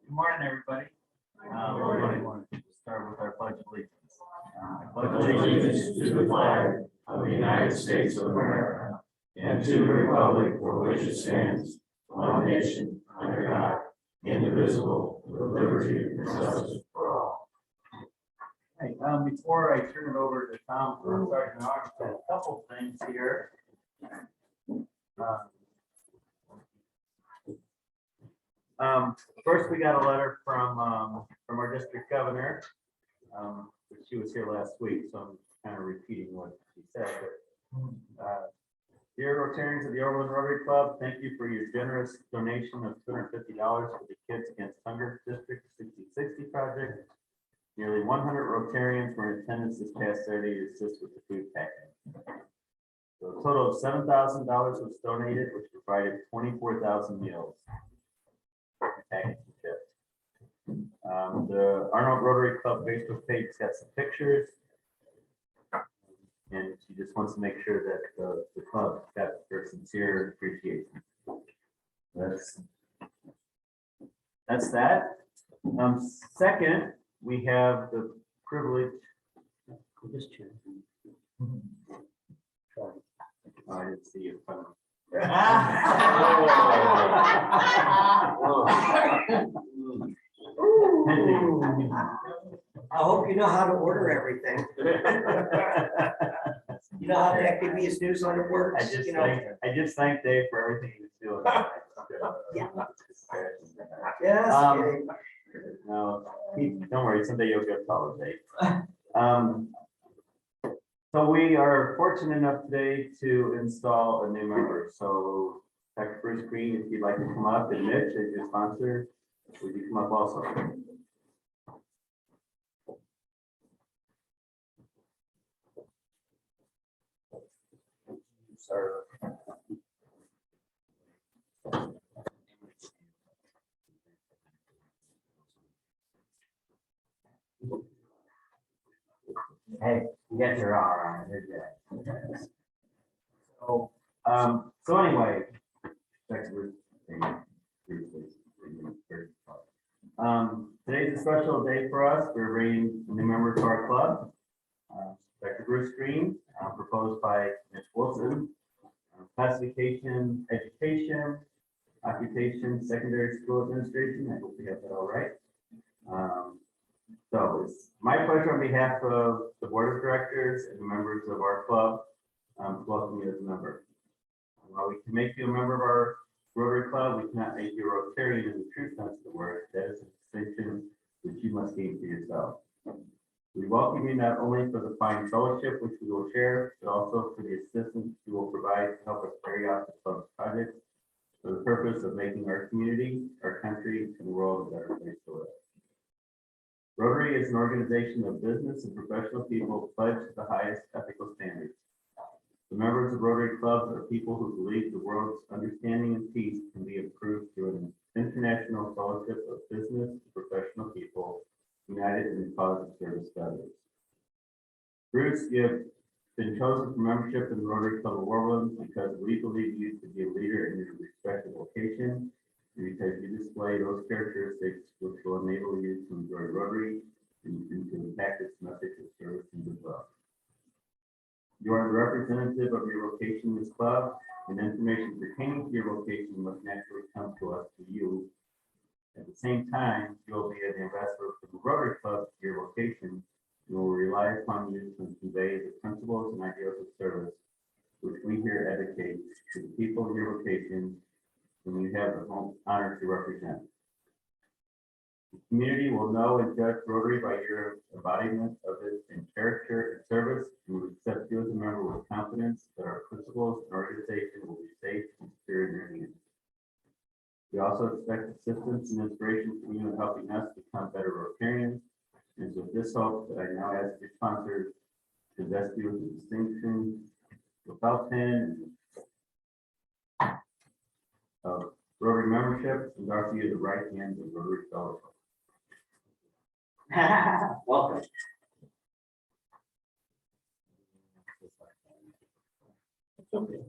morning, everybody. We'll start with our pledge of allegiance. I pledge allegiance to the flag of the United States of America and to the republic for which it stands, one nation, under God, indivisible, with liberty and justice for all. Hey, before I turn it over to Tom for Sergeant August, a couple things here. First, we got a letter from our district governor. She was here last week, so I'm kind of repeating what she said. But, dear Rotarians of the Overland Rotary Club, thank you for your generous donation of $250 for the Kids Against Hunger District 6060 project. Nearly 100 Rotarians were in attendance this past Saturday to assist with the food packing. So a total of $7,000 was donated, which provided 24,000 meals. The Arnold Rotary Club Facebook page got some pictures, and she just wants to make sure that the club got their sincere appreciation. That's that. Second, we have the privilege. I didn't see you. I hope you know how to order everything. You know how the activities newsletter works. I just thank Dave for everything he's doing. Yeah. Yes. No, don't worry. Someday you'll get followed, Dave. So we are fortunate enough today to install a new member. So Dr. Bruce Green, if you'd like to come up, and Mitch, as your sponsor, would you come up also? Sir. Hey, you guys are all right. So anyway, today's a special day for us. We're bringing a new member to our club, Dr. Bruce Green, proposed by Ms. Wilson. Classification, education, occupation, secondary school administration. I hope we have that all right. So it's my pleasure on behalf of the board of directors and the members of our club to welcome you as a member. While we can make you a member of our Rotary Club, we cannot make you a Rotarian in the true sense of the word. That is a distinction which you must gain for yourself. We welcome you not only for the fine fellowship which we will share, but also for the assistance you will provide to help us carry out the club's projects for the purpose of making our community, our country, and the world a better place to live. Rotary is an organization of business and professional people pledged to the highest ethical standards. The members of Rotary clubs are people who believe the world's understanding and peace can be improved through an international fellowship of business and professional people united in the cause of service to others. Bruce, you have been chosen for membership in the Rotary Club of Overland because we believe you to be a leader in your respective location, and because you display those characteristics which will enable you to enjoy Rotary and to impact its message of service and good luck. You are the representative of your location in this club, and information pertaining to your location must naturally come to us, to you. At the same time, you will be an ambassador for the Rotary Club to your location. We will rely upon you to convey the principles and ideals of service, which we here advocate to the people of your location, whom you have the honor to represent. The community will know and judge Rotary by your embodiment of it in character and service, and will accept you as a member with confidence that our principles and organization will be safe and secure in your hands. We also expect assistance and inspiration from you in helping us become better Rotarians. And it's with this hope that I now ask your sponsors to invest you with the distinction without pen of Rotary membership and offer you the right hand of Rotary fellowship. Welcome. Okay.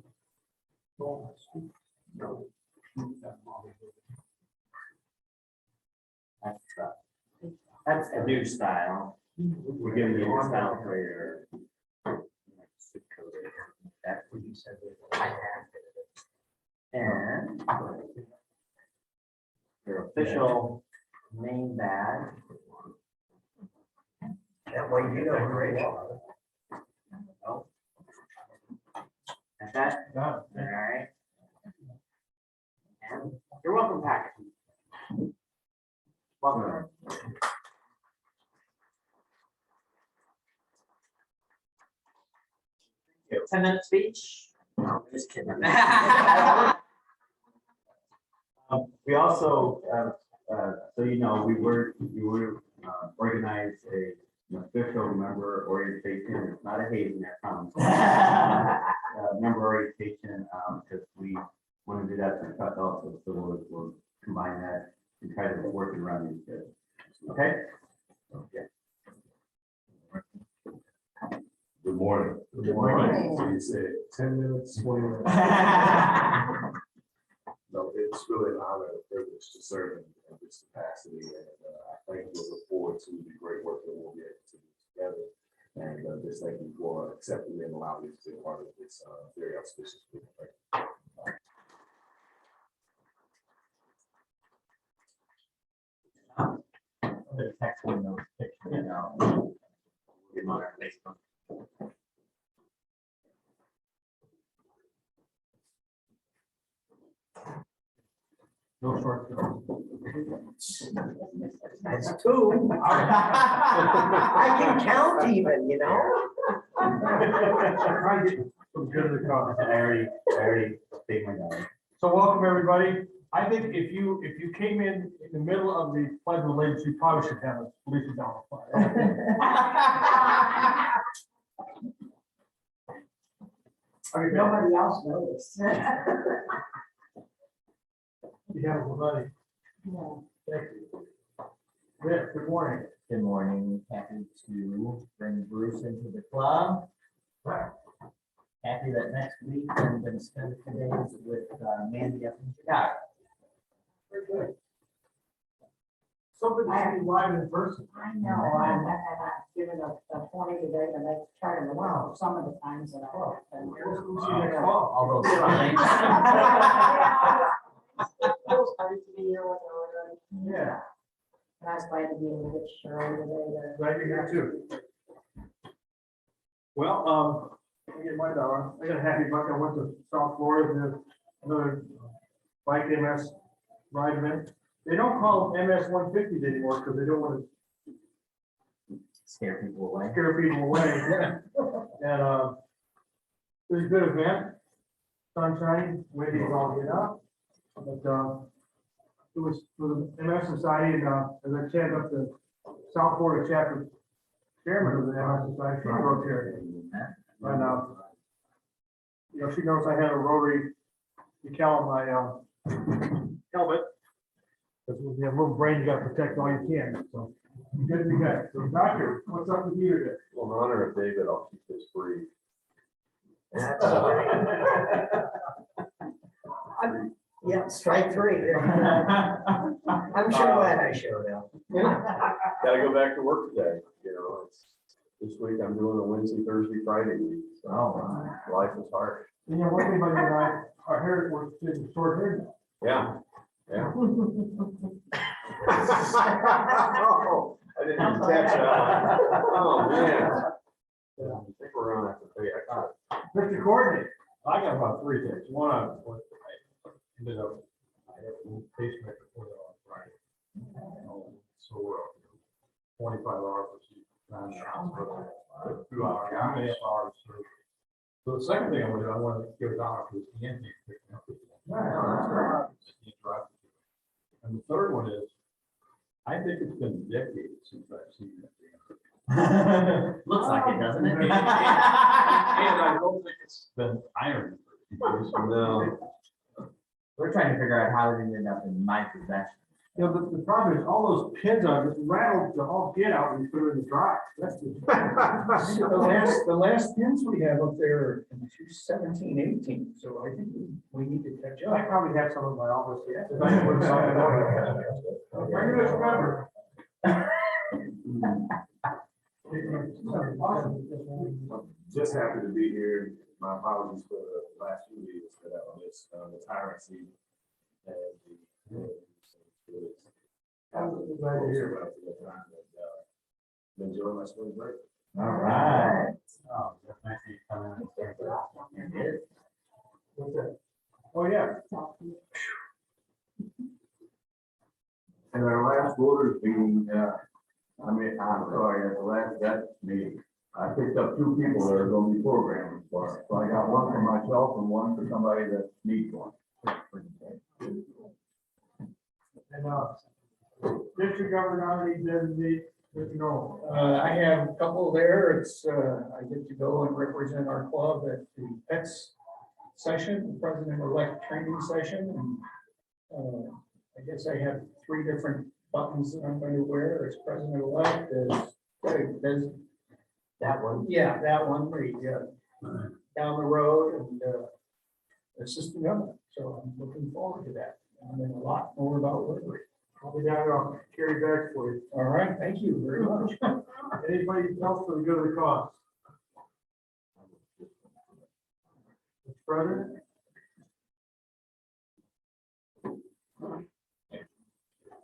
That's the new style. We're giving you a style for your. That's what you said. And your official name badge. That way you know, great. That's that? All right. And your welcome packet. Welcome. 10-minute speech? No, just kidding. We also, so you know, we were organized an official member orientation. It's not a hazing, I promise. Member orientation, because we want to do that for truck also, so we'll combine that and try to work and run these kids. Okay? Okay. Good morning. Good morning. So you said 10 minutes, 20 minutes. No, it's really an honor and a privilege to serve in this capacity. And I thank you and look forward to the great work that we'll be able to do together. And just thank you for accepting and allowing me to be a part of this very auspicious group. The text window picture, you know. Get on our Facebook. No short. That's two. I can count even, you know? Try to get some good of the coffee. I already take my dollar. So welcome, everybody. I think if you came in the middle of the pledge of allegiance, you probably should have a police down the fire. I mean, Nobody else noticed. you have money. Thank you. Yeah, good morning. Good morning. Happy to bring Bruce into the club. Happy that next week I'm going to spend 2 days with Mandy up in Chicago. Very good. Something to be live in person. I know, I'm given a 20 today, and I try to, wow, some of the times that I work. We'll see you next fall. All those signs. Feels hard to be here with Rotary. Yeah, And I was glad to be able to get Charray today. glad you're here too. Well, let me get my dollar. I got a happy buck. I went to South Florida, to another bike MS ride event. They don't call them MS 150s anymore because they don't want to Scare people away. scare people away. And it was a good event. Sunshine, windy as all get up. But it was for the MS Society, and as I chatted up the South Florida chapter chairman of the MS Society, she's Rotary. And you know, she knows I had a Rotary decal on my helmet. Because when you have a little brain, you gotta protect all you can, so. Good to be back. So doctor, what's up with you today? Well, in honor of David, I'll keep this brief. That's Yeah, strike three. I'm sure glad I showed up. Gotta go back to work today, you know, it's, this week I'm doing a Wednesday, Thursday, Friday week. So life is hard. You know, one thing about you and I, our hair was getting short hair now. Yeah, yeah. Oh, I didn't even catch that. Oh, man. I think we're on after three. I got it. Mr. Courtney, I got about 3 things. One, I ended up, I had a little pacemaker put on Friday. So we're up 25 hours. 2 hours, 2.5 hours. So the second thing I want to give it out to is the intake picking up. And the third one is, I think it's been decades since I've seen that. Looks like it, doesn't it? And I don't think it's been ironed. No. We're trying to figure out how it ended up in my possession. You know, the problem is all those pins are just rattled to all get out when you put them in the dry. That's the. The last pins we have up there are in 2017, 18, so I think we need to catch I up. probably have some in my office, yeah. If I work on it. Bring this remember. Just happy to be here. My apologies for the last few years that I missed the tyrant and I'm glad to hear enjoy my spring break. All right. Oh, that's nice of you coming in. It is. What's that? Oh, yeah. At our last voters meeting, I'm sorry, at the last meeting, I picked up 2 people that are gonna be programmers for us. So I got one for myself and one for somebody that needs one. And, district governor nominee designate, no. I have a couple there. It's, I get to go and represent our club at the PETS session, the president-elect training session. And I guess I have 3 different buttons that I'm going to wear as president-elect, as That one. yeah, that one, down the road and assistant governor. So I'm looking forward to that. And then a lot more about Rotary. I'll be down there, I'll carry bags for you. All right, thank you very much. Anybody else for the good of the cause? Mr. President?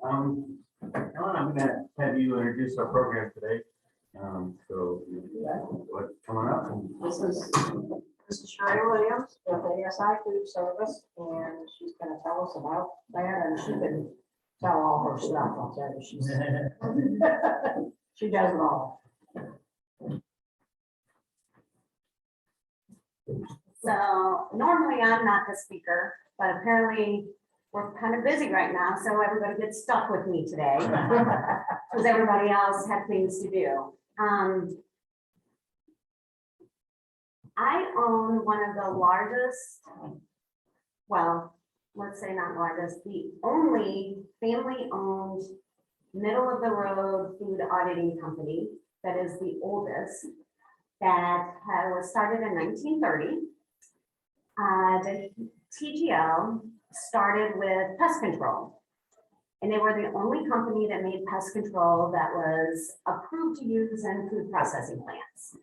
Ellen, I'm gonna have you introduce our program today. So what's coming up? This is Charray Williams with ASI Food Service, and she's gonna tell us about that, and she can tell all her stuff, I'll tell you, she does it all. So normally I'm not the speaker, but apparently we're kind of busy right now, so everybody gets stuck with me today. Because everybody else had things to do. I own one of the largest, well, let's say not largest, the only family-owned, middle-of-the-road food auditing company that is the oldest, that was started in 1930. The TGL started with pest control. And they were the only company that made pest control that was approved to use in food processing plants.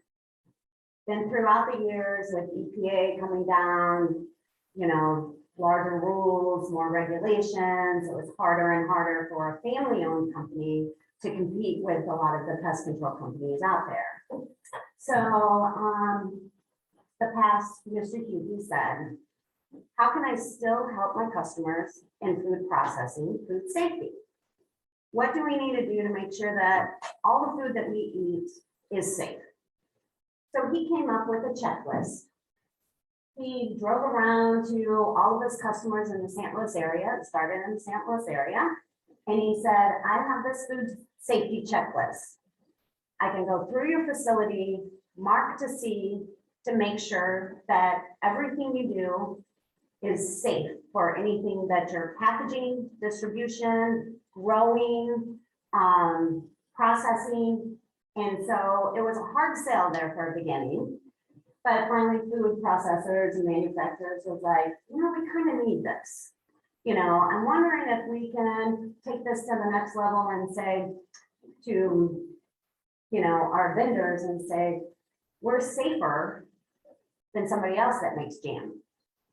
Then throughout the years with EPA coming down, you know, larger rules, more regulations, it was harder and harder for a family-owned company to compete with a lot of the pest control companies out there. So the past, Mr. Hughes said, how can I still help my customers in food processing, food safety? What do we need to do to make sure that all the food that we eat is safe? So he came up with a checklist. He drove around to all of his customers in the St. Louis area, it started in the St. Louis area, and he said, I have this food safety checklist. I can go through your facility, mark to see, to make sure that everything you do is safe for anything that you're packaging, distribution, growing, processing. And so it was a hard sell there for a beginning, but finally food processors and manufacturers was like, you know, we kind of need this. You know, I'm wondering if we can take this to the next level and say to, you know, our vendors and say, we're safer than somebody else that makes jam.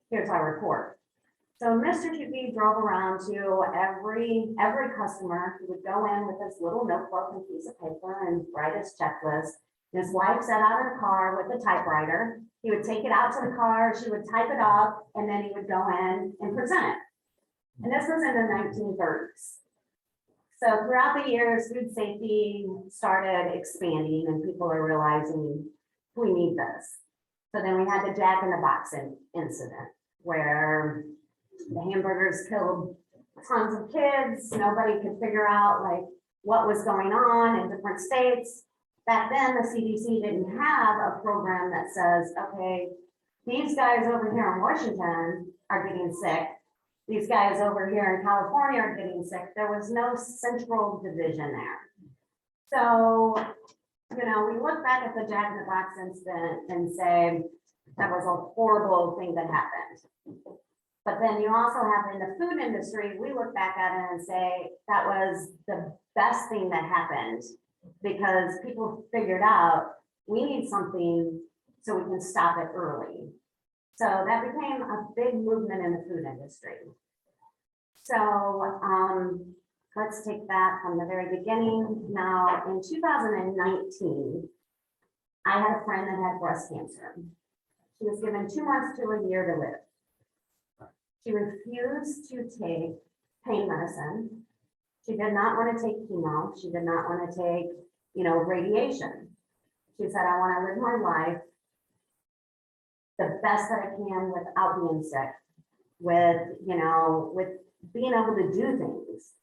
Here's our report. So Mr. Tukey drove around to every customer. He would go in with his little notebook and piece of paper and write his checklist. His wife sat out in a car with a typewriter. He would take it out to the car, she would type it up, and then he would go in and present it. And this was in the 1930s. So throughout the years, food safety started expanding and people are realizing we need this. So then we had the Jack in the Box incident where the hamburgers killed tons of kids. Nobody could figure out like what was going on in different states. Back then, the CDC didn't have a program that says, okay, these guys over here in Washington are getting sick. these guys over here in California are getting sick. There was no central division there. So, you know, we look back at the Jack in the Box incident and say, that was a horrible thing that happened. But then you also have in the food industry, we look back at it and say, that was the best thing that happened because people figured out we need something so we can stop it early. So that became a big movement in the food industry. So let's take that from the very beginning. Now, in 2019, I had a friend that had breast cancer. She was given 2 months to a year to live. She refused to take pain medicine. She did not want to take chemo. She did not want to take, you know, radiation. She said, I want to live my life the best that I can without being sick, with, you know, with being able to do things.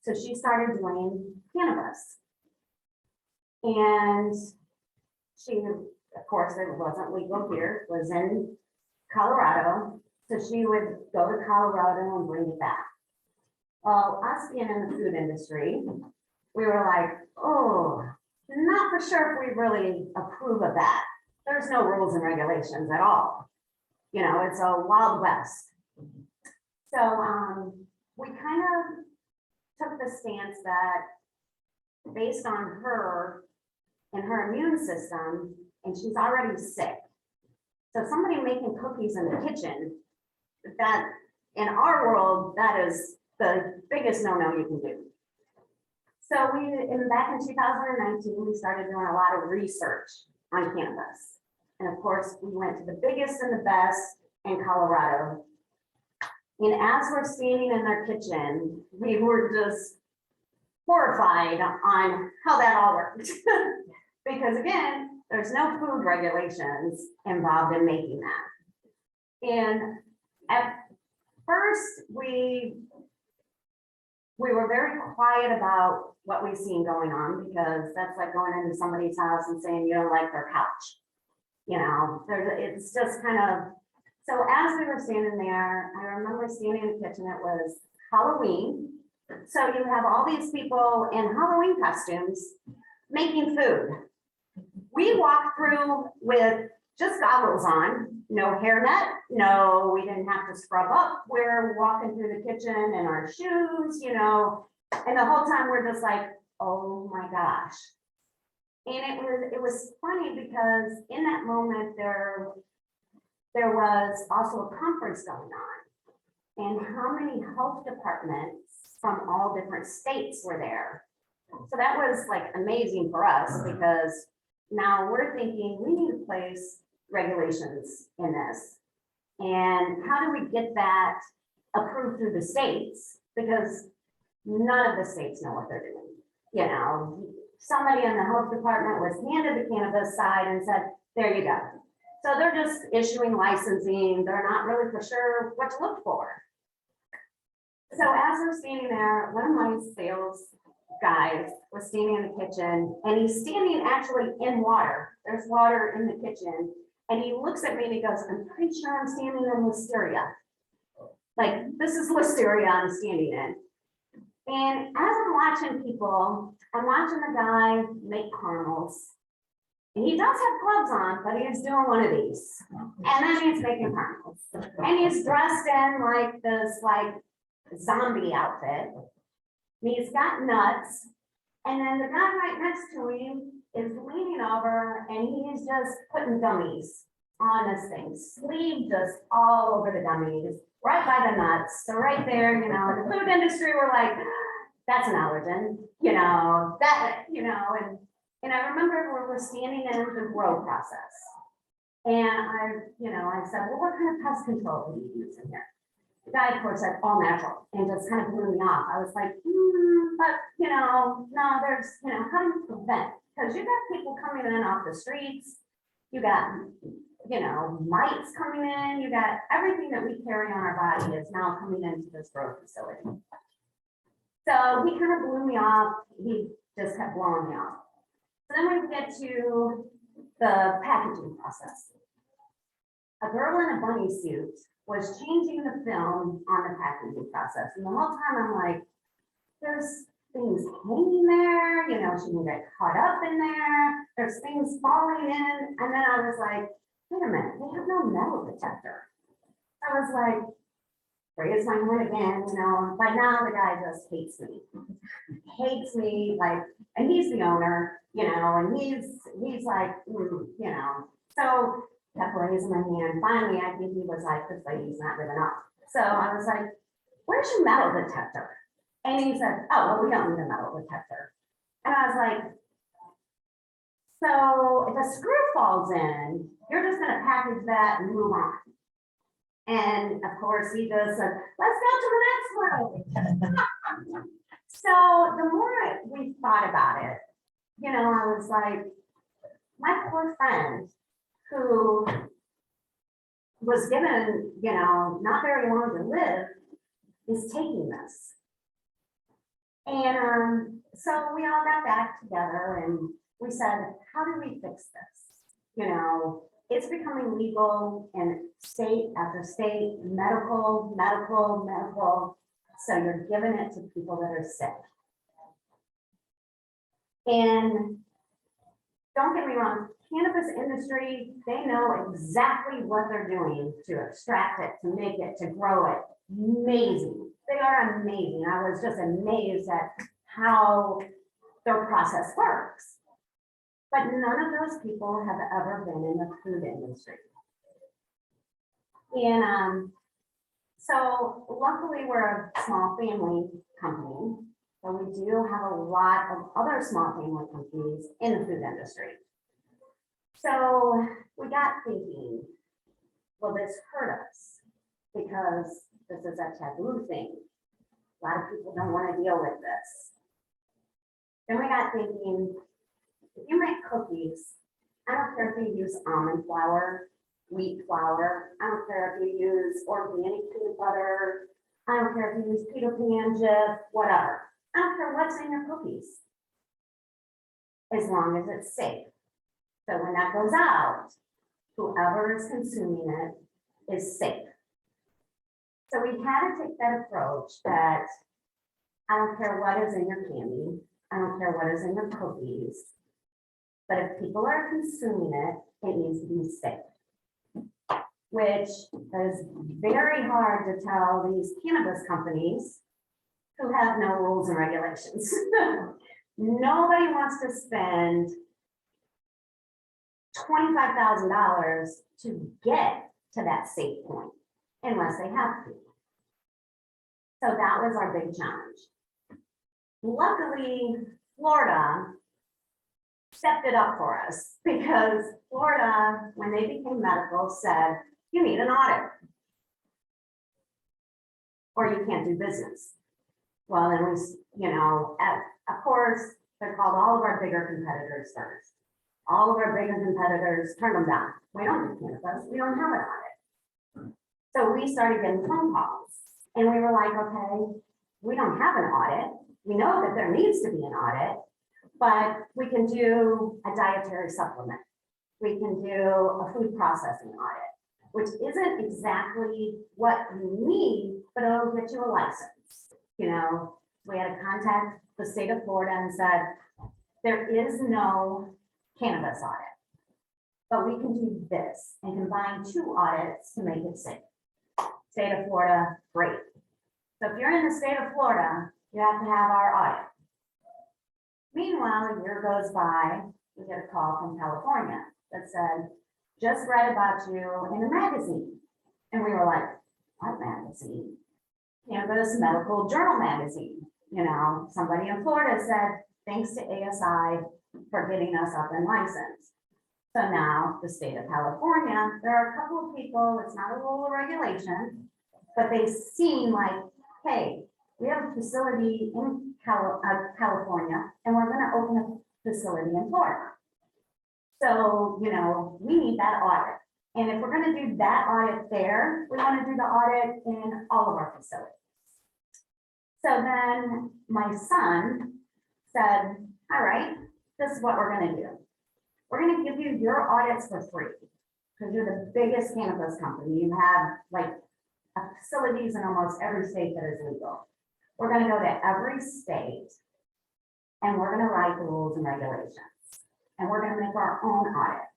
So she started doing cannabis. And she, of course, it wasn't legal here, it was in Colorado. So she would go to Colorado and bring it back. Well, us being in the food industry, we were like, oh, not for sure if we really approve of that. There's no rules and regulations at all. You know, it's a Wild West. So we kind of took the stance that based on her and her immune system, and she's already sick. So somebody making cookies in the kitchen, that in our world, that is the biggest no-no you can do. So back in 2019, we started doing a lot of research on cannabis. And of course, we went to the biggest and the best in Colorado. And as we're standing in their kitchen, we were just horrified on how that all worked. Because again, there's no food regulations involved in making that. And at first, we were very quiet about what we've seen going on, because that's like going into somebody's house and saying you don't like their couch. You know, it's just kind of, so as we were standing there, I remember standing in the kitchen, it was Halloween. So you have all these people in Halloween costumes making food. We walked through with just goggles on, no hairnet, no, we didn't have to scrub up. We're walking through the kitchen in our shoes, you know, and the whole time we're just like, oh my gosh. And it was funny because in that moment there was also a conference going on, and how many health departments from all different states were there. So that was like amazing for us, because now we're thinking we need to place regulations in this. And how do we get that approved through the states? Because none of the states know what they're doing. You know, somebody in the health department was handed the cannabis side and said, there you go. So they're just issuing licensing. They're not really for sure what to look for. So as we're standing there, one of my sales guys was standing in the kitchen, and he's standing actually in water. There's water in the kitchen. And he looks at me and he goes, I'm pretty sure I'm standing in listeria. Like, this is listeria I'm standing in. And as I'm watching people, I'm watching the guy make caramels. And he does have gloves on, but he's doing one of these. And then he's making caramels. And he's dressed in like this like zombie outfit. And he's got nuts. And then the guy right next to him is leaning over, and he's just putting gummies on this thing. Sleeve just all over the gummies, right by the nuts. So right there, you know, in the food industry, we're like, that's an allergen, you know, that, you know, and I remember we were standing in the grow process. And I said, well, what kind of pest control do you use in here? The guy, of course, said all natural, and just kind of blew me off. I was like, but, you know, no, there's, you know, how do you prevent? Because you got people coming in off the streets, you got, you know, mites coming in, you got everything that we carry on our body is now coming into this growth facility. So he kind of blew me off. He just kept blowing me off. So then we get to the packaging process. A girl in a bunny suit was changing the film on the packaging process. And the whole time I'm like, there's things hanging there, you know, she can get caught up in there. There's things falling in. And then I was like, wait a minute, they have no metal detector. I was like, raise my hand again, you know, but now the guy just hates me, like, and he's the owner, you know, and he's like, you know, so kept raising my hand. Finally, I think he was like, this lady's not giving up. So I was like, where's your metal detector? And he said, oh, well, we don't need a metal detector. And I was like, so if a screw falls in, you're just gonna package that and move on. And of course, he just said, let's go to the next one. So the more we thought about it, you know, I was like, my poor friend who was given, you know, not very long to live is taking this. And so we all got back together and we said, how do we fix this? You know, it's becoming legal in state after state, medical. So you're giving it to people that are sick. And don't get me wrong, cannabis industry, they know exactly what they're doing to extract it, to make it, to grow it. Amazing. They are amazing. I was just amazed at how their process works. But none of those people have ever been in the food industry. And so luckily we're a small family company, but we do have a lot of other small family companies in the food industry. So we got thinking, will this hurt us? Because this is a taboo thing. A lot of people don't want to deal with this. Then we got thinking, if you make cookies, I don't care if you use almond flour, wheat flour, I don't care if you use organic peanut butter, I don't care if you use Peter Pan, Jif, whatever. I don't care what's in your cookies, as long as it's safe. So when that goes out, whoever is consuming it is safe. So we had to take that approach that I don't care what is in your candy, I don't care what is in your cookies, but if people are consuming it, it needs to be safe. Which is very hard to tell these cannabis companies who have no rules and regulations. Nobody wants to spend $25,000 to get to that safe point unless they have to. So that was our big challenge. Luckily, Florida stepped it up for us because Florida, when they became medical, said, you need an audit or you can't do business. Well, then we, you know, of course, they called all of our bigger competitors first. All of our bigger competitors turned them down. We don't do cannabis, we don't have an audit. So we started getting phone calls and we were like, okay, we don't have an audit. We know that there needs to be an audit, but we can do a dietary supplement. We can do a food processing audit, which isn't exactly what you need, but it'll get you a license. You know, we had to contact the state of Florida and said, there is no cannabis audit, but we can do this and combine two audits to make it safe. State of Florida, great. So if you're in the state of Florida, you have to have our audit. Meanwhile, a year goes by, we get a call from California that said, just read about you in a magazine. And we were like, what magazine? Cannabis Medical Journal magazine. You know, somebody in Florida said, thanks to ASI for getting us up in license. So now the state of California, there are a couple of people, it's not a rule or regulation, but they seem like, hey, we have a facility in California and we're going to open a facility in Florida. So, you know, we need that audit. And if we're going to do that audit there, we want to do the audit in all of our facilities. So then my son said, all right, this is what we're going to do. We're going to give you your audits for free because you're the biggest cannabis company. You have like facilities in almost every state that is legal. We're gonna go to every state and we're gonna write the rules and regulations. And we're gonna make our own audit.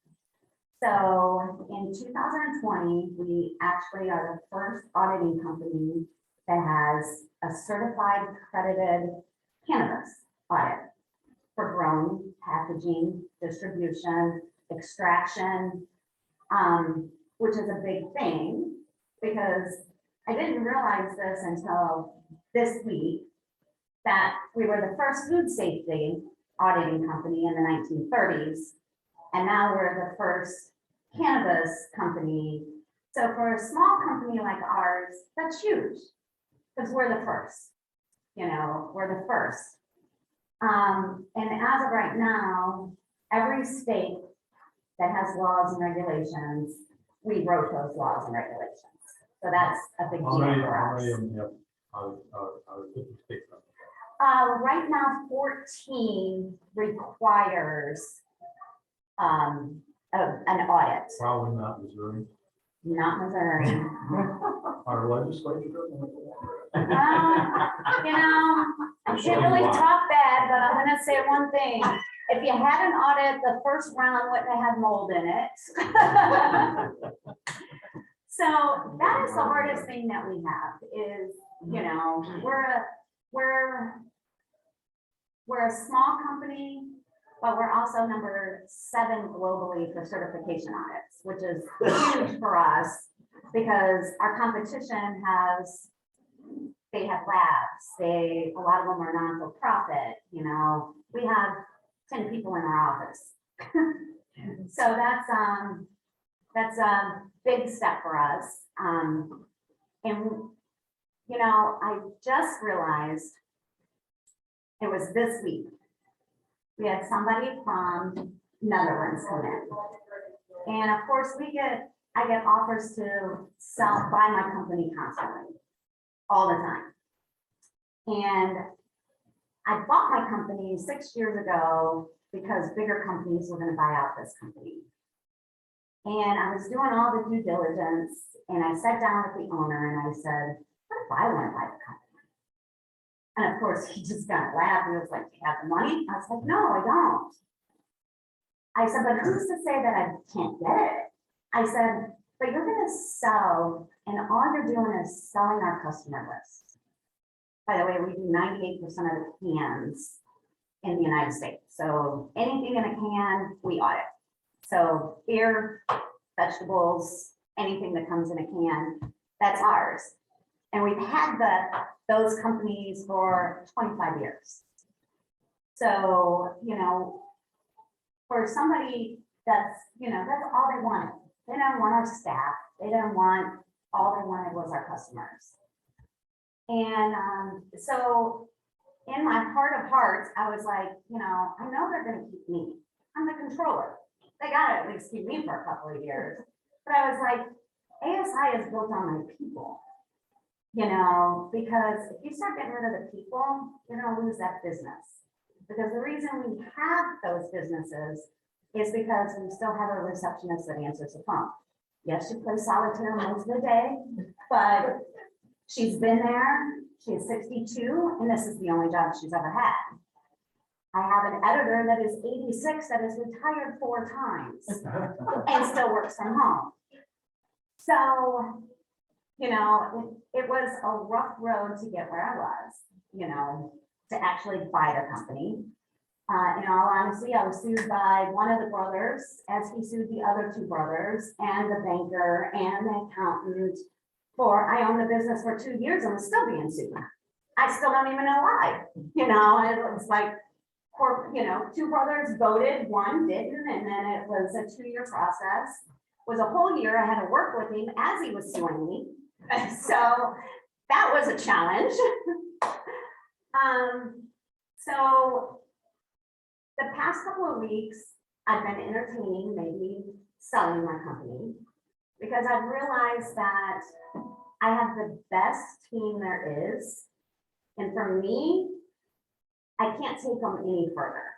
So in 2020, we actually are the first auditing company that has a certified accredited cannabis audit for growing, packaging, distribution, extraction, which is a big thing because I didn't realize this until this week that we were the first food safety auditing company in the 1930s. And now we're the first cannabis company. So for a small company like ours, that's huge because we're the first, we're the first. And as of right now, every state that has laws and regulations, we wrote those laws and regulations. So that's a big deal for us. Right now, 14 requires an audit. Probably not Missouri. Not Missouri. Our legislature. I can't really talk bad, but I'm gonna say one thing. If you had an audit, the first round wouldn't have had mold in it. So that is the hardest thing that we have is, we're a small company, but we're also number 7 globally for certification audits, which is huge for us because our competition they have labs. A lot of them are non-for-profit, we have 10 people in our office. So that's a big step for us. I just realized it was this week. We had somebody from Netherlands come in. And of course I get offers to buy my company constantly, all the time. And I bought my company 6 years ago because bigger companies were gonna buy out this company. And I was doing all the due diligence and I sat down with the owner and I said, what if I want to buy the company? And of course, he just kind of laughed. He was like, do you have the money? I was like, no, I don't. I said, but who's to say that I can't get it? I said, but you're going to sell and all you're doing is selling our customer list. By the way, we do 98% of the cans in the United States. So anything in a can, we audit. So beer, vegetables, anything that comes in a can, that's ours. And we've had those companies for 25 years. So, for somebody that's all they wanted. They don't want our staff. They don't want, all they wanted was our customers. And so in my heart of hearts, I was like, I know they're going to keep me. I'm the controller. They got to at least keep me for a couple of years. But I was like, ASI is built on my people, because if you start getting rid of the people, you're going to lose that business. Because the reason we have those businesses is because we still have a receptionist that answers the phone. Yes, she plays solitaire most of the day, but she's been there. She's 62, and this is the only job she's ever had. I have an editor that is 86 that is retired 4 times and still works from home. So, it was a rough road to get where I was, to actually buy the company. In all honesty, I was sued by one of the brothers as he sued the other 2 brothers and the banker and the accountant I owned the business for 2 years and was still being sued. I still don't even know why, it was like, 2 brothers voted, 1 didn't, and then it was a 2-year process. It was a whole year. I had to work with him as he was suing me. So that was a challenge. So the past couple of weeks, I've been entertaining maybe selling my company because I've realized that I have the best team there is. And for me, I can't take them any further.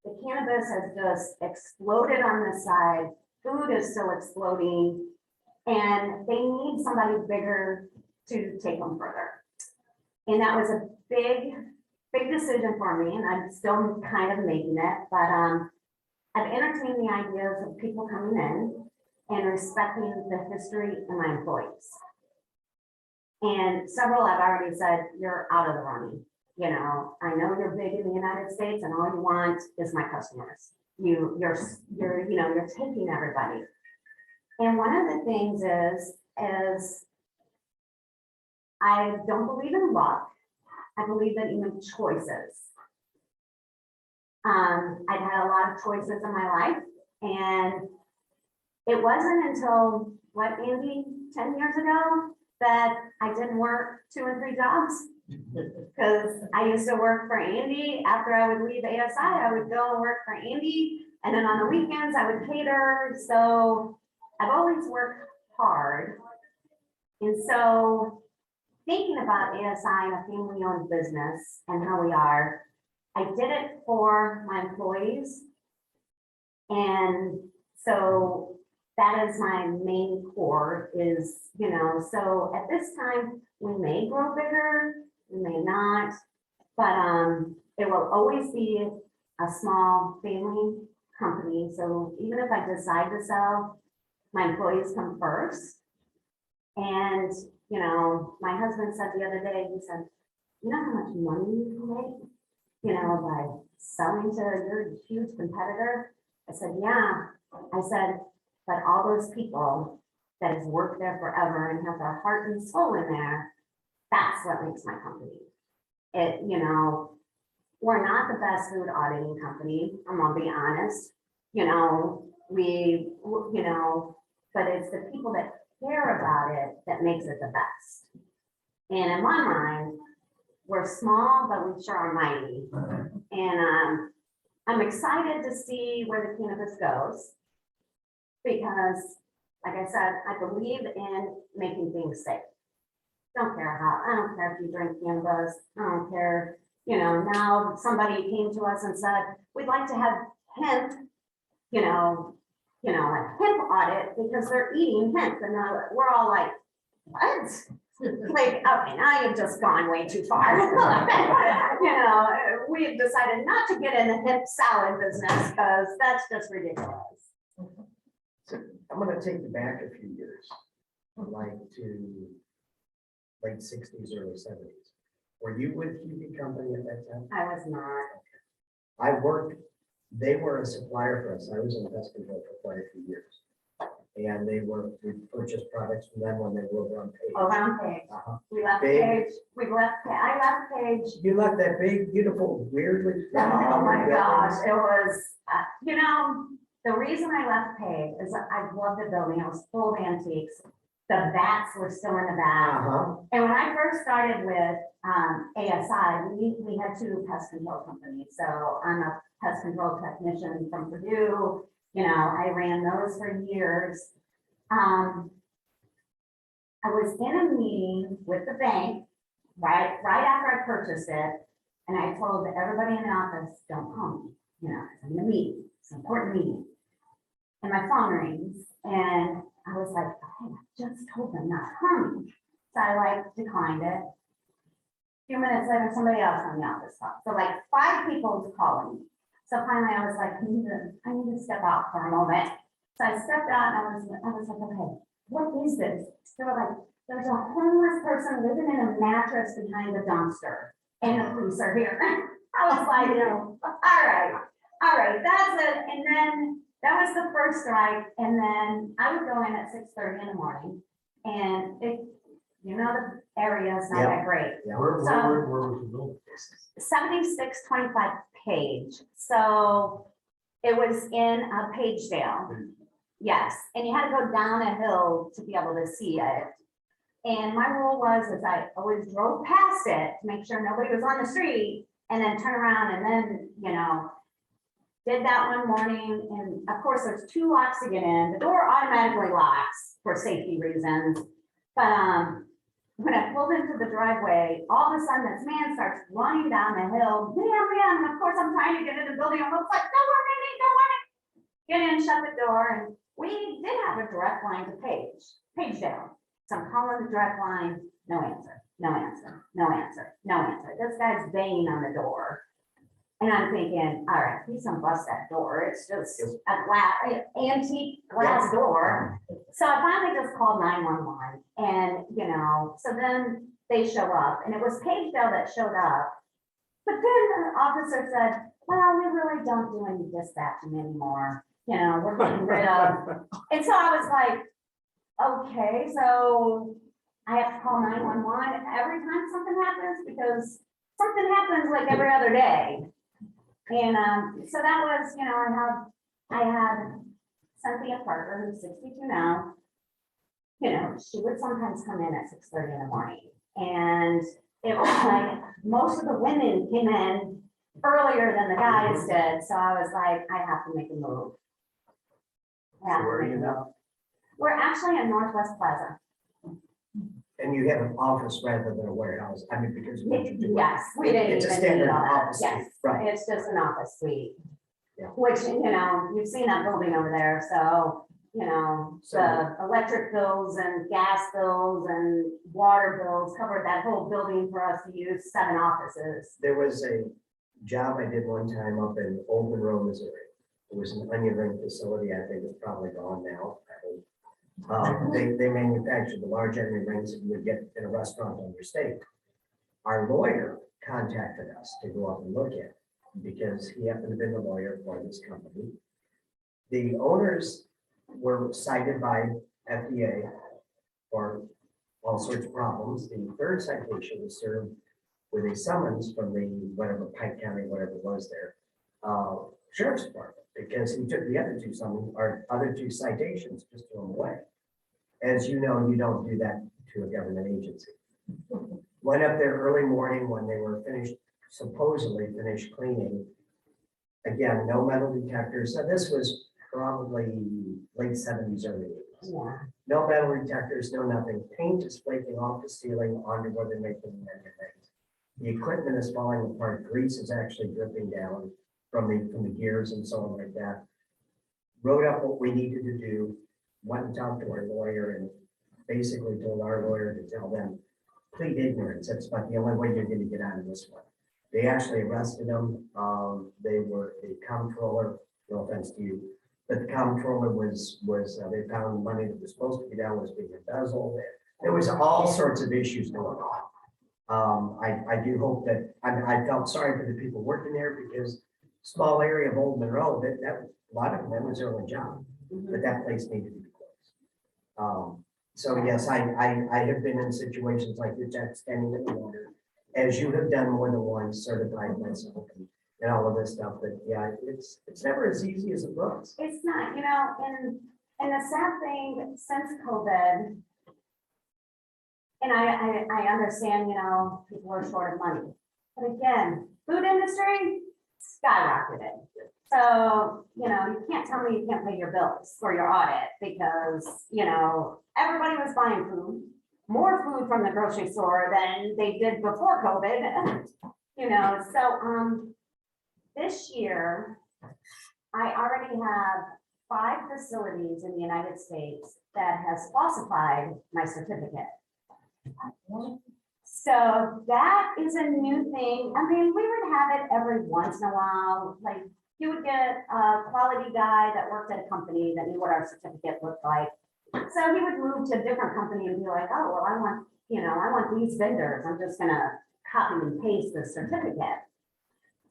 The cannabis has just exploded on this side. Food is still exploding. And they need somebody bigger to take them further. And that was a big decision for me, and I'm still kind of making it, but I've entertained the ideas of people coming in and respecting the history of my employees. And several have already said, you're out of the running. You know, I know you're big in the United States and all you want is my customers. You're taking everybody. And one of the things is I don't believe in luck. I believe that you make choices. I've had a lot of choices in my life, and it wasn't until, what, Andy, 10 years ago, that I didn't work 2 and 3 jobs. Because I used to work for Andy. After I would leave ASI, I would go and work for Andy. And then on the weekends, I would cater. So I've always worked hard. And so thinking about ASI and a family-owned business and how we are, I did it for my employees. And so that is my main core is, so at this time, we may grow bigger, we may not, but it will always be a small family company. So even if I decide to sell, my employees come first. And, my husband said the other day, he said, you know how much money you can make, by selling to your huge competitor? I said, yeah. I said, but all those people that has worked there forever and have their heart and soul in there, that's what makes my company. We're not the best food auditing company, I'm gonna be honest. But it's the people that care about it that makes it the best. And in my mind, we're small, but we sure are mighty. And I'm excited to see where the cannabis goes. Because, like I said, I believe in making things safe. I don't care if you drink cannabis, I don't care, now somebody came to us and said, we'd like to have hemp, a hemp audit because they're eating hemp, and we're all like, what? Like, okay, now you've just gone way too far. We have decided not to get in the hemp salad business because that's just ridiculous. So I'm gonna take you back a few years, like to late 60s, early 70s. Were you with QB Company at that time? I was not. They were a supplier for us. I was in pest control for quite a few years. And we purchased products from them when they were over on Page. Around Page. Uh-huh. We left Big. Page. I left Page. You left that big, beautiful, weirdly. Oh my gosh, it was, the reason I left Page is I loved the building. It was full of antiques. The bats were still in the back. Uh-huh. And when I first started with ASI, we had 2 pest control companies. So I'm a pest control technician from Purdue. I ran those for years. I was in a meeting with the bank right after I purchased it. And I told everybody in the office, don't call me. I'm in a meeting. It's an important meeting. And my phone rings and I was like, okay, I just told them not to call me. So I declined it. A few minutes later, somebody else on the office called. So 5 people was calling me. So finally I was like, I need to step out for a moment. So I stepped out and I was like, okay, what is this? They were like, there's a homeless person living in a mattress behind the dumpster and the police are here. I was like, all right, that's it. And then that was the first strike. And then I would go in at 6:30 in the morning and the area is not that great. Yeah. Where was the building? 7625 Page. So it was in Pagedale. Yes, and you had to go down a hill to be able to see it. And my rule was I always drove past it to make sure nobody was on the street and then turn around and then, did that one morning. And of course there's 2 locks to get in. The door automatically locks for safety reasons. But when I pulled into the driveway, all of a sudden this man starts running down the hill, bam, bam, and of course I'm trying to get in the building. I was like, don't worry, don't worry. get in, shut the door, and we did have a direct line to page down. So I'm calling the direct line, no answer, no answer, no answer, no answer. This guy's banging on the door. And I'm thinking, all right, please don't bust that door. It's just a glass, antique glass door. So I finally just called 911 and, you know, so then they show up and it was Pagedale that showed up. But then the officer said, well, we really don't do any dispatching anymore. You know, we're getting rid of. And so I was like, okay, so I have to call 911 every time something happens because something happens like every other day. And so that was, you know, I had Cynthia Parker, who's 62 now. You know, she would sometimes come in at 6:30 in the morning. And it was like most of the women came in earlier than the guys did. So I was like, I have to make a move. I have to Where are make a you move. now? We're actually in Northwest Plaza. And you have an office rather than a warehouse, I mean, because. of what you're doing. Yes, we didn't It's a even need standard all that. office Yes, suite, right. it's just an office suite. Yeah. Which, you know, you've seen that building over there, so, you know, the electric bills and gas bills and water bills covered that whole building for us to use 7 offices. There was a job I did one time up in Old Monroe, Missouri. It was an onion ring facility, I think it's probably gone now. They manufactured the large onion rings that you would get in a restaurant on your steak. Our lawyer contacted us to go up and look at it because he happened to be the lawyer for this company. The owners were cited by FDA for all sorts of problems. The third citation was served with a summons from the whatever Pike County, whatever it was there, sheriff's department, because he took the other 2 summons or other 2 citations, just threw them away. As you know, you don't do that to a government agency. Went up there early morning when they were finished, supposedly finished cleaning. Again, no metal detectors. So this was probably late 70s, early 80s. Yeah. No metal detectors, no nothing. Paint is flaking off the ceiling onto where they're making the onion rings. The equipment is falling apart. Grease is actually dripping down from the gears and so on like that. Wrote up what we needed to do, went and talked to our lawyer and basically told our lawyer to tell them, plead ignorance. That's about the only way you're going to get out of this one. They actually arrested them. They were a comptroller, no offense to you, but the comptroller was they found money that was supposed to be down was being embezzled. There was all sorts of issues going on. I do hope that, I felt sorry for the people working there because small area of Old Monroe, that a lot of them, that was their only job, but that place needed to be closed. So yes, I have been in situations like this, Jack, standing in the water, as you have done more than once, certified myself and all of this stuff, but yeah, it's never as easy as it looks. It's not, you know, and the sad thing since COVID, and I understand, you know, people are short of money, but again, food industry skyrocketed. So, you know, you can't tell me you can't pay your bills for your audit because, you know, everybody was buying food, more food from the grocery store than they did before COVID, you know, so, this year, I already have 5 facilities in the United States that has falsified my certificate. So that is a new thing. I mean, we would have it every once in a while, like you would get a quality guy that worked at a company that knew what our certificate looked like. So he would move to a different company and be like, oh, well, I want these vendors. I'm just gonna copy and paste the certificate.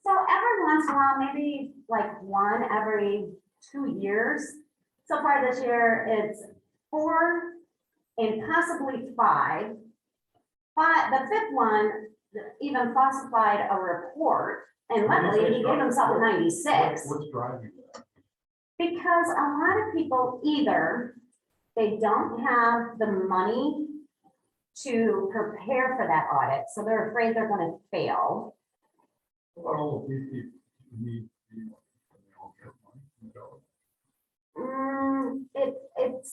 So every once in a while, maybe like 1 every 2 years. So far this year, it's 4 and possibly 5. The 5th one even falsified a report, and luckily he gave himself a 96. What's driving that? Because a lot of people either they don't have the money to prepare for that audit, so they're afraid they're going to fail. What about all of these people need, they all get money?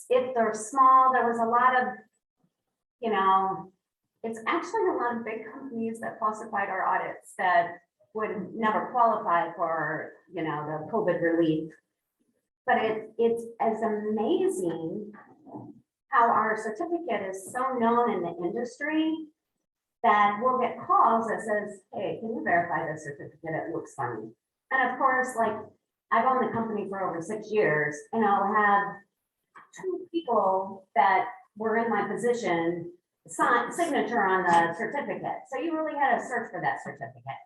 If they're small, there was a lot of, you know, it's actually a lot of big companies that falsified our audits that would never qualify for, you know, the COVID relief But it's as amazing how our certificate is so known in the industry that we'll get calls that says, hey, can you verify this certificate? It looks funny. And of course, like, I've owned the company for over 6 years, and I'll have 2 people that were in my position signature on the certificate. So you really had to search for that certificate,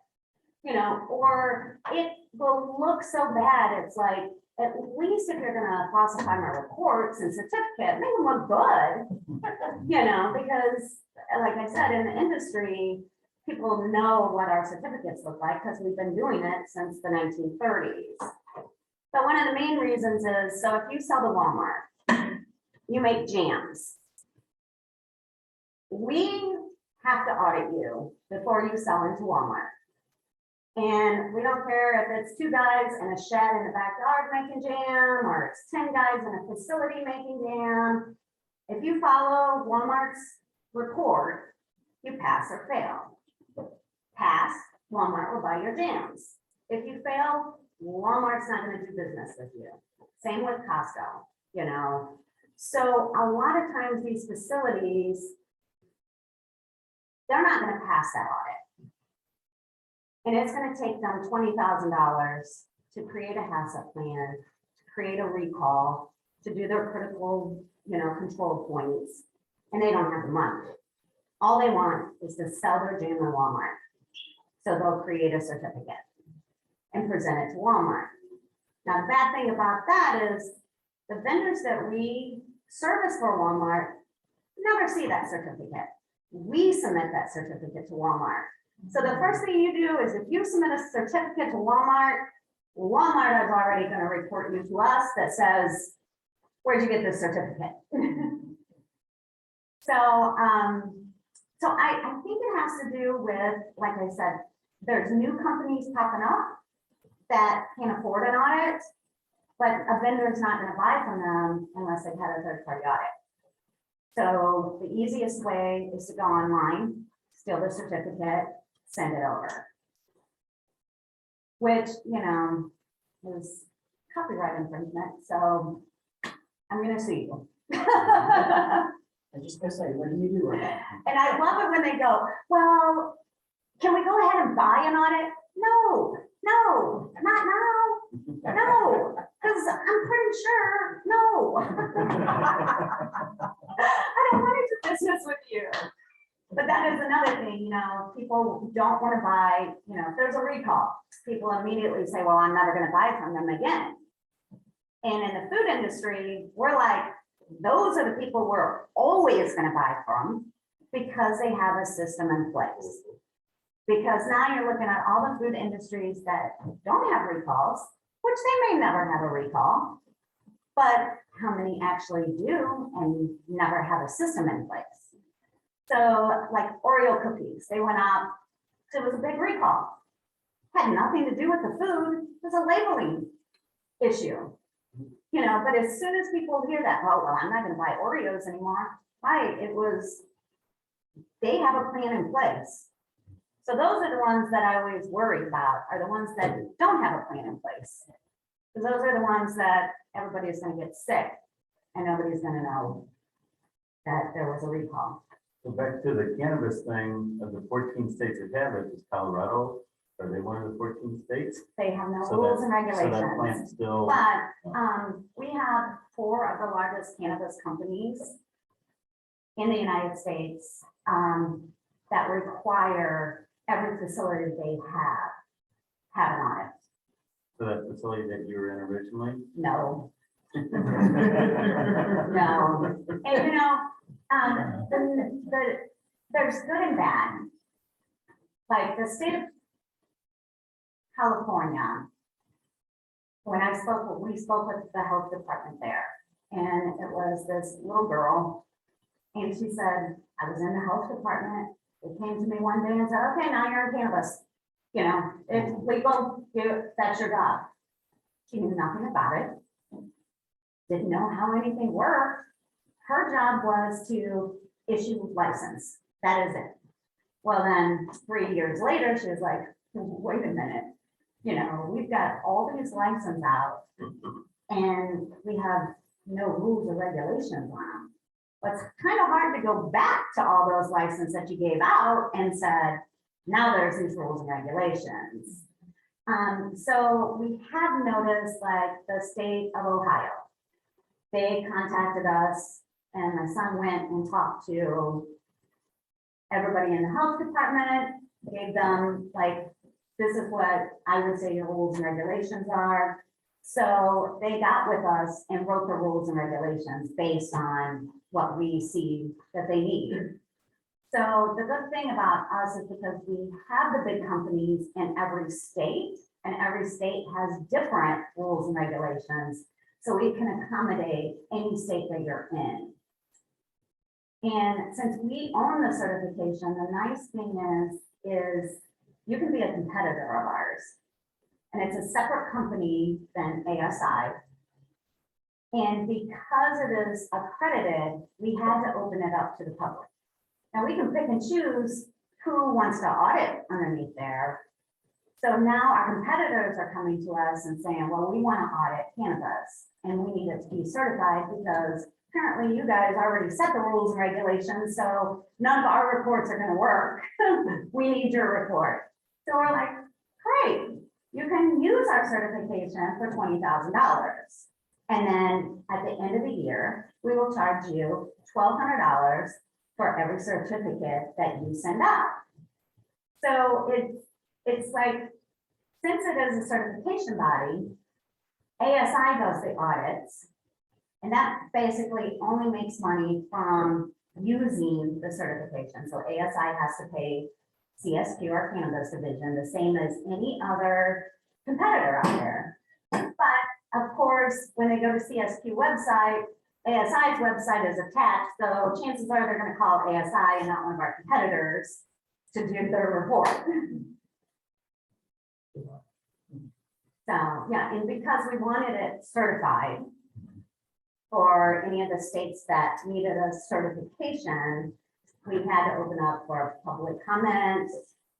you know, or it will look so bad. It's like, at least if you're gonna falsify my reports and certificate, make them look good, you know, because like I said, in the industry, people know what our certificates look like because we've been doing it since the 1930s. But one of the main reasons is, so if you sell to Walmart, you make jams. We have to audit you before you sell into Walmart. And we don't care if it's 2 guys in a shed in the backyard making jam, or it's 10 guys in a facility making jam. If you follow Walmart's report, you pass or fail. Pass, Walmart will buy your jams. If you fail, Walmart's not going to do business with you. Same with Costco, you know. So a lot of times these facilities, they're not going to pass that audit. And it's going to take them $20,000 to create a HACCP plan, to create a recall, to do their critical, you know, control points, and they don't have the money. All they want is to sell their jam in Walmart. So they'll create a certificate and present it to Walmart. Now, the bad thing about that is the vendors that we service for Walmart never see that certificate. We submit that certificate to Walmart. So the first thing you do is if you submit a certificate to Walmart, Walmart is already going to report you to us that says, where'd you get this certificate? So I think it has to do with, like I said, there's new companies popping up that can afford an audit, but a vendor is not going to buy from them unless they've had a third-party audit. So the easiest way is to go online, steal the certificate, send it over. Which, you know, is copyright infringement, so I'm going to sue you. I'm just gonna say, what do you do right now? And I love it when they go, well, can we go ahead and buy an audit? No, not now. No, because I'm pretty sure, no. I don't want to do business with you. But that is another thing, you know, people don't want to buy, you know, if there's a recall, people immediately say, well, I'm never going to buy from them again. And in the food industry, we're like, those are the people we're always going to buy from because they have a system in place. Because now you're looking at all the food industries that don't have recalls, which they may never have a recall, but how many actually do and never have a system in place? So like Oreo cookies, they went up, it was a big recall. Had nothing to do with the food, it was a labeling issue. You know, but as soon as people hear that, oh, well, I'm not going to buy Oreos anymore. Right, it was, they have a plan in place. So those are the ones that I always worry about, are the ones that don't have a plan in place. Because those are the ones that everybody's going to get sick and nobody's going to know that there was a recall. So back to the cannabis thing, of the 14 states that have it, is Colorado, are they one of the 14 states? They have no So rules that- and So that regulations. plant still, But we have 4 of the largest cannabis companies in the United States that require every facility they have an audit. so that facility that you were in originally? No. No. And you know, there's good and bad. Like the state of California, when we spoke with the health department there, and it was this little girl, and she said, I was in the health department. They came to me one day and said, okay, now you're in cannabis. You know, it's legal, that's your job. She knew nothing about it. Didn't know how anything worked. Her job was to issue license. That is it. Well, then 3 years later, she was like, wait a minute. You know, we've got all these licenses out and we have no rules or regulations on them. But it's kind of hard to go back to all those licenses that you gave out and said, now there's these rules and regulations. So we have noticed like the state of Ohio, they contacted us and my son went and talked to everybody in the health department, gave them like, this is what I would say your rules and regulations are. So they got with us and wrote the rules and regulations based on what we see that they need. So the good thing about us is because we have the big companies in every state, and every state has different rules and regulations. So we can accommodate any state that you're in. And since we own the certification, the nice thing is you can be a competitor of ours. And it's a separate company than ASI. And because it is accredited, we had to open it up to the public. Now we can pick and choose who wants to audit underneath there. So now our competitors are coming to us and saying, well, we want to audit cannabis and we need it to be certified because apparently you guys already set the rules and regulations, so none of our reports are going to work. We need your report. So we're like, great, you can use our certification for $20,000. And then at the end of the year, we will charge you $1,200 for every certificate that you send out. So it's like, since it is a certification body, ASI does the audits, and that basically only makes money from using the certification. So ASI has to pay CSQ, our cannabis division, the same as any other competitor out there. But of course, when they go to CSQ website, ASI's website is attached, so chances are they're going to call ASI and not one of our competitors to do their report. So yeah, and because we wanted it certified for any of the states that needed a certification, we had to open up for public comments,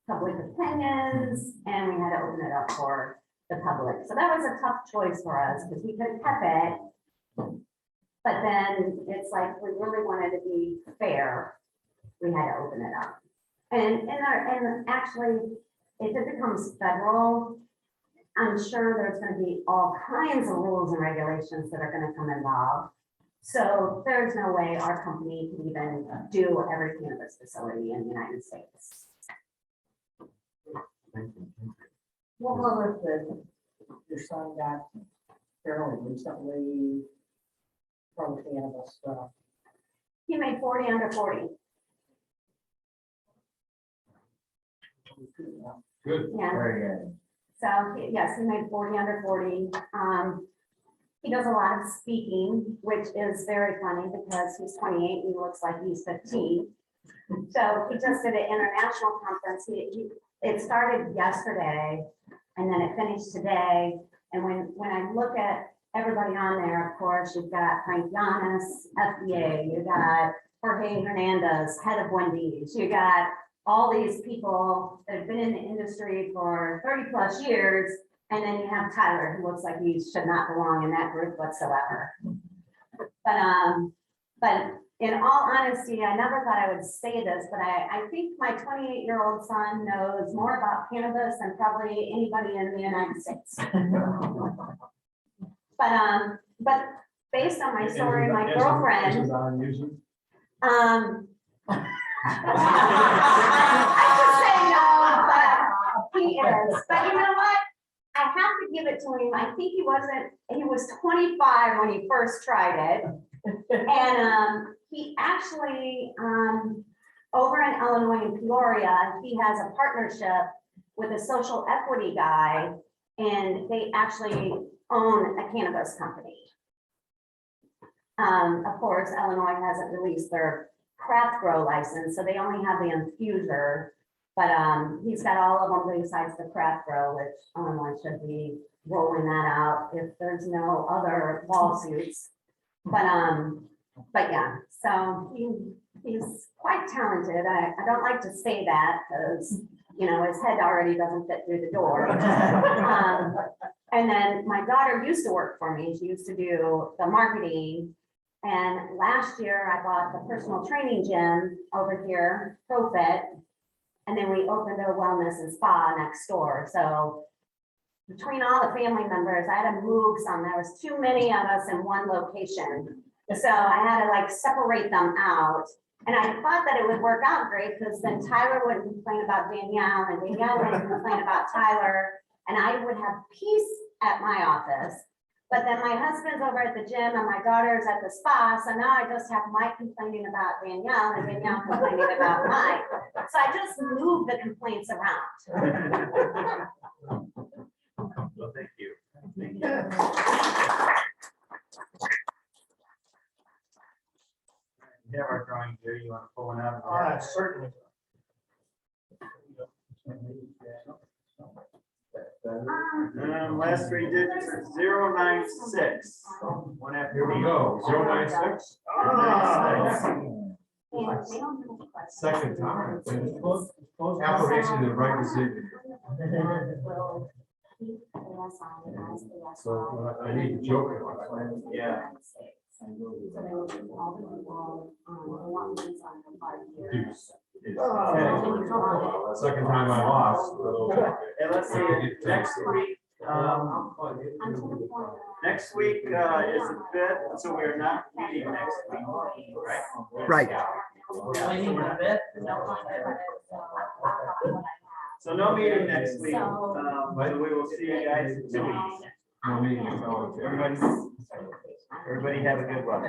public opinions, and we had to open it up for the public. So that was a tough choice for us because we could have kept it, but then it's like we really wanted to be fair. We had to open it up, and actually, if it becomes federal, I'm sure there's going to be all kinds of rules and regulations that are going to come involved. So there's no way our company can even do every cannabis facility in the United States. What was it that your son got fairly recently from cannabis stuff? He made 40 under 40. Good. Yeah. Very good. So yes, he made 40 under 40. He does a lot of speaking, which is very funny because he's 28 and he looks like he's 15. So he just did an international conference. It started yesterday and then it finished today. And when I look at everybody on there, of course, you've got Frank Giannis, FDA, you got Jorge Hernandez, head of Wendy's, you got all these people that have been in the industry for 30 plus years. And then you have Tyler, who looks like he should not belong in that group whatsoever. But in all honesty, I never thought I would say this, but I think my 28-year-old son knows more about cannabis than probably anybody in the United States. But based on my story, my girlfriend, I could say no, but he is. But you know what? I have to give it to him. I think he was 25 when he first tried it. And he actually, over in Illinois and Peoria, he has a partnership with a social equity guy, and they actually own a cannabis company. Of course, Illinois hasn't released their craft grow license, so they only have the infuser, but he's got all of them besides the craft grow, which Illinois should be rolling that out if there's no other lawsuits. But yeah, so he's quite talented. I don't like to say that because You know, his head already doesn't fit through the door. And then my daughter used to work for me. She used to do the marketing. And last year I bought the personal training gym over here, ProFit. And then we opened a wellness and spa next door. So between all the family members, I had to move some. There was too many of us in one location. So I had to like separate them out. And I thought that it would work out great because then Tyler wouldn't complain about Danielle and Danielle wouldn't complain about Tyler. And I would have peace at my office. But then my husband's over at the gym and my daughter's at the spa. So now I just have Mike complaining about Danielle and Danielle complaining about Mike. So I just moved the complaints around. Well, thank you. Thank you. We have our drawing here. You want to pull one out? Certainly. Last three digits are 096. One after. Here we go, 096. And they don't have a question. Second time. Affirmation is the right decision. Will keep ASI as ASI. So I need to joke. Yeah. So they will keep all the people, they want me to sign for 5 years. Second time I lost. And let's see, next week, Until the point. next week is the 5th, so we're not meeting next week, right? Right. We need a bit. So no meeting next week, so we will see you guys in 2 weeks. No meeting. Everybody have a good one.